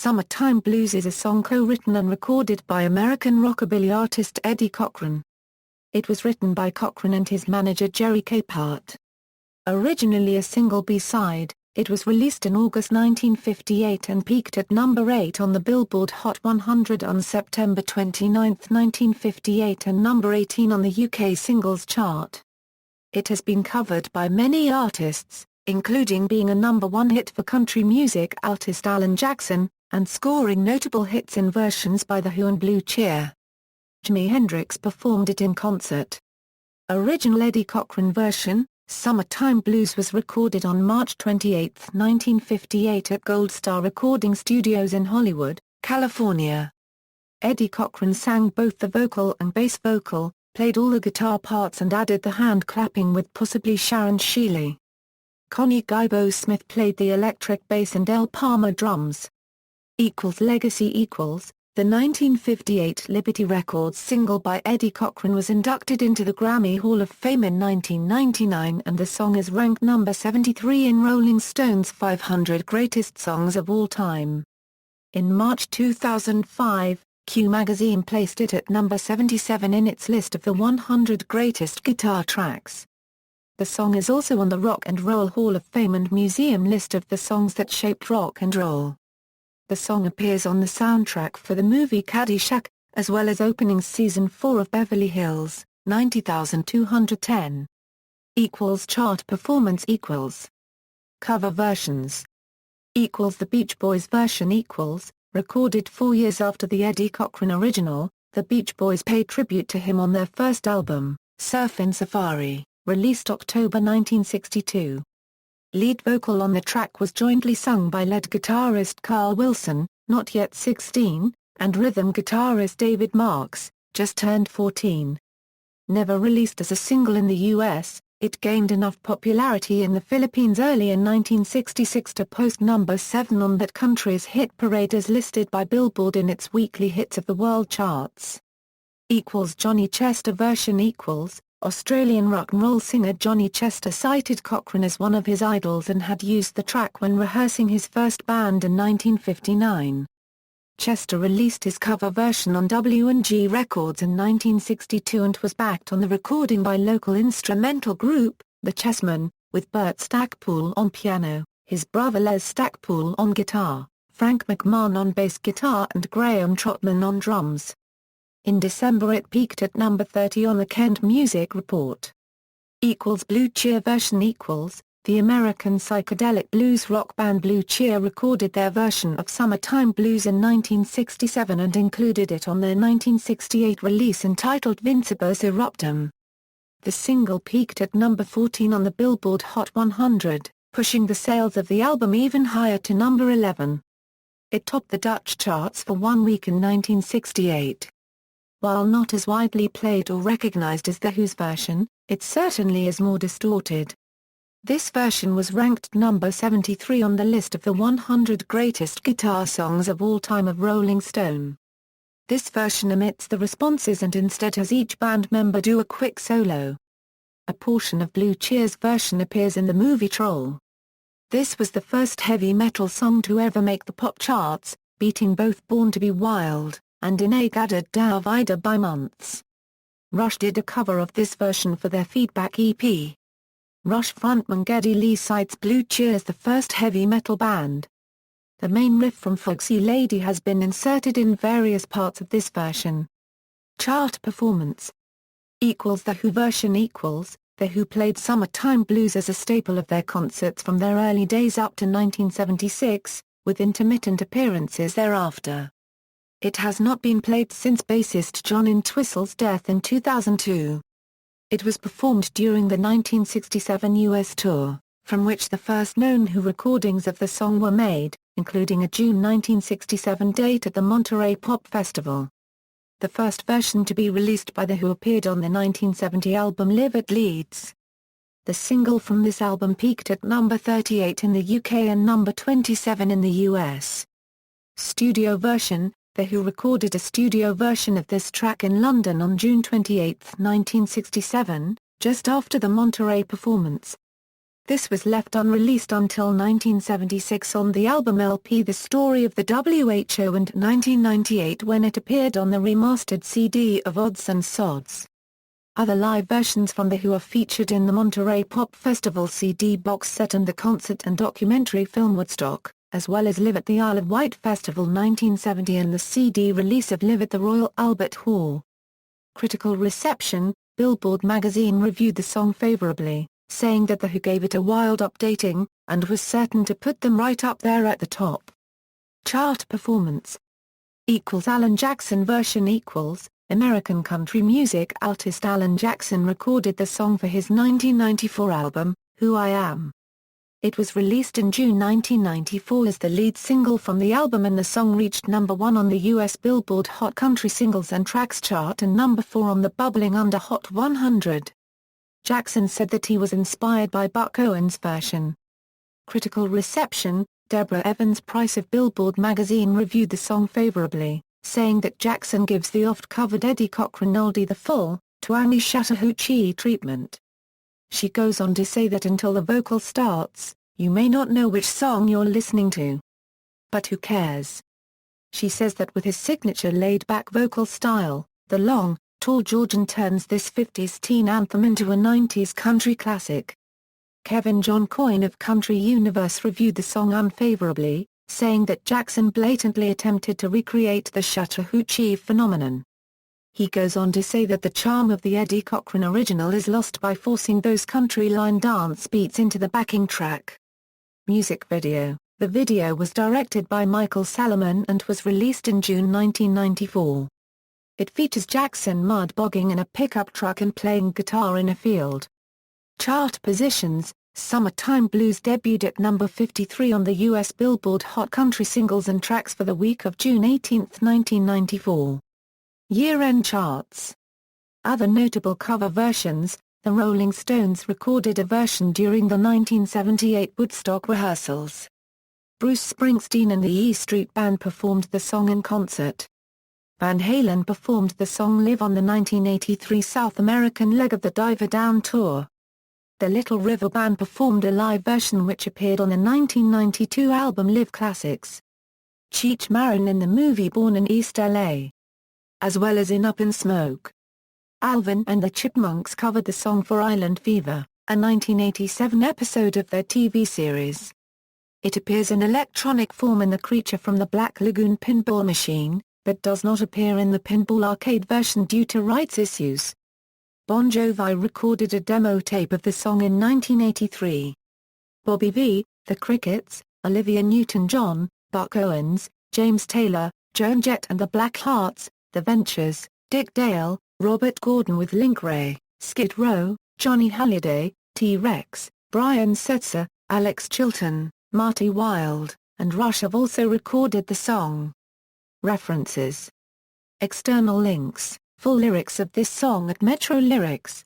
Summertime Blues is a song co-written and recorded by American rockabilly artist Eddie Cochran. It was written by Cochran and his manager Jerry Capehart. Originally a single B-side, it was released in August 1958 and peaked at number 8 on the Billboard Hot 100 on September 29, 1958 and number 18 on the UK singles chart. It has been covered by many artists, including being a number 1 hit for country music artist Alan Jackson, and scoring notable hits in versions by The Who and Blue Cheer. Jimi Hendrix performed it in concert. Original Eddie Cochran version, Summertime Blues, was recorded on March 28, 1958 at Gold Star Recording Studios in Hollywood, California. Eddie Cochran sang both the vocal and bass vocal, played all the guitar parts and added the hand clapping with possibly Sharon Sheeley. Connie Guybo Smith played the electric bass and El Palmer drums. Legacy The 1958 Liberty Records single by Eddie Cochran was inducted into the Grammy Hall of Fame in 1999 and the song is ranked number 73 in Rolling Stone's 500 Greatest Songs of All Time. In March 2005, Q magazine placed it at number 77 in its list of the 100 Greatest Guitar Tracks. The song is also on the Rock and Roll Hall of Fame and Museum list of the songs that shaped rock and roll. The song appears on the soundtrack for the movie Caddyshack, as well as opening Season 4 of Beverly Hills, 90210. Chart performance Cover versions The Beach Boys version recorded 4 years after the Eddie Cochran original, the Beach Boys paid tribute to him on their first album, Surfin' Safari, released October 1962. Lead vocal on the track was jointly sung by lead guitarist Carl Wilson, not yet 16, and rhythm guitarist David Marks, just turned 14. Never released as a single in the US, it gained enough popularity in the Philippines early in 1966 to post number 7 on that country's hit parade as listed by Billboard in its weekly hits of the world charts. Johnny Chester version Australian rock and roll singer Johnny Chester cited Cochran as one of his idols and had used the track when rehearsing his first band in 1959. Chester released his cover version on W&G Records in 1962 and was backed on the recording by local instrumental group, The Chessmen, with Burt Stackpool on piano, his brother Les Stackpool on guitar, Frank McMahon on bass guitar and Graham Trotman on drums. In December it peaked at number 30 on the Kent Music Report. Blue Cheer version The American psychedelic blues rock band Blue Cheer recorded their version of Summertime Blues in 1967 and included it on their 1968 release entitled Vincebus Eruptum. The single peaked at number 14 on the Billboard Hot 100, pushing the sales of the album even higher to number 11. It topped the Dutch charts for 1 week in 1968. While not as widely played or recognized as The Who's version, it certainly is more distorted. This version was ranked number 73 on the list of the 100 Greatest Guitar Songs of All Time of Rolling Stone. This version omits the responses and instead has each band member do a quick solo. A portion of Blue Cheer's version appears in the movie Troll. This was the first heavy metal song to ever make the pop charts, beating both Born to Be Wild and In a Gathered Da Vida by months. Rush did a cover of this version for their Feedback EP. Rush frontman Geddy Lee cites Blue Cheer as the first heavy metal band. The main riff from Foxy Lady has been inserted in various parts of this version. Chart performance The Who version The Who played Summertime Blues as a staple of their concerts from their early days up to 1976, with intermittent appearances thereafter. It has not been played since bassist John Entwistle's death in 2002. It was performed during the 1967 US tour, from which the first known Who recordings of the song were made, including a June 1967 date at the Monterey Pop Festival. The first version to be released by The Who appeared on the 1970 album Live at Leeds. The single from this album peaked at number 38 in the UK and number 27 in the US. Studio version The Who recorded a studio version of this track in London on June 28, 1967, just after the Monterey performance. This was left unreleased until 1976 on the album LP The Story of the WHO and 1998 when it appeared on the remastered CD of Odds and Sods. Other live versions from The Who are featured in the Monterey Pop Festival CD box set and the concert and documentary film Woodstock, as well as Live at the Isle of Wight Festival 1970 and the CD release of Live at the Royal Albert Hall. Critical reception: Billboard magazine reviewed the song favorably, saying that The Who gave it a wild updating, and was certain to put them right up there at the top. Chart performance Alan Jackson version American country music artist Alan Jackson recorded the song for his 1994 album, Who I Am. It was released in June 1994 as the lead single from the album and the song reached number 1 on the US Billboard Hot Country Singles and Tracks chart and number 4 on the Bubbling Under Hot 100. Jackson said that he was inspired by Buck Owens' version. Critical reception: Deborah Evans Price of Billboard magazine reviewed the song favorably, saying that Jackson gives the oft-covered Eddie Cochran oldie the full, twangy Chattahoochee treatment. She goes on to say that until the vocal starts, you may not know which song you're listening to. But who cares? She says that with his signature laid-back vocal style, the long, tall Georgian turns this 50s teen anthem into a 90s country classic. Kevin John Coyne of Country Universe reviewed the song unfavorably, saying that Jackson blatantly attempted to recreate the Chattahoochee phenomenon. He goes on to say that the charm of the Eddie Cochran original is lost by forcing those country line dance beats into the backing track. Music video: the video was directed by Michael Salomon and was released in June 1994. It features Jackson mud bogging in a pickup truck and playing guitar in a field. Chart positions: Summertime Blues debuted at number 53 on the US Billboard Hot Country Singles and Tracks for the week of June 18, 1994. Year-end charts. Other notable cover versions: the Rolling Stones recorded a version during the 1978 Woodstock rehearsals. Bruce Springsteen and the E Street Band performed the song in concert. Van Halen performed the song live on the 1983 South American leg of the Diver Down tour. The Little River Band performed a live version which appeared on the 1992 album Live Classics. Cheech Marin in the movie Born in East L.A., as well as in Up in Smoke. Alvin and the Chipmunks covered the song for Island Fever, a 1987 episode of their TV series. It appears in electronic form in The Creature from the Black Lagoon pinball machine, but does not appear in the Pinball Arcade version due to rights issues. Bon Jovi recorded a demo tape of the song in 1983. Bobby V, The Crickets, Olivia Newton-John, Buck Owens, James Taylor, Joan Jett and the Black Hearts, The Ventures, Dick Dale, Robert Gordon with Link Wray, Skid Row, Johnny Halliday, T-Rex, Brian Setzer, Alex Chilton, Marty Wilde, and Rush have also recorded the song. References. External links: full lyrics of this song at Metro Lyrics.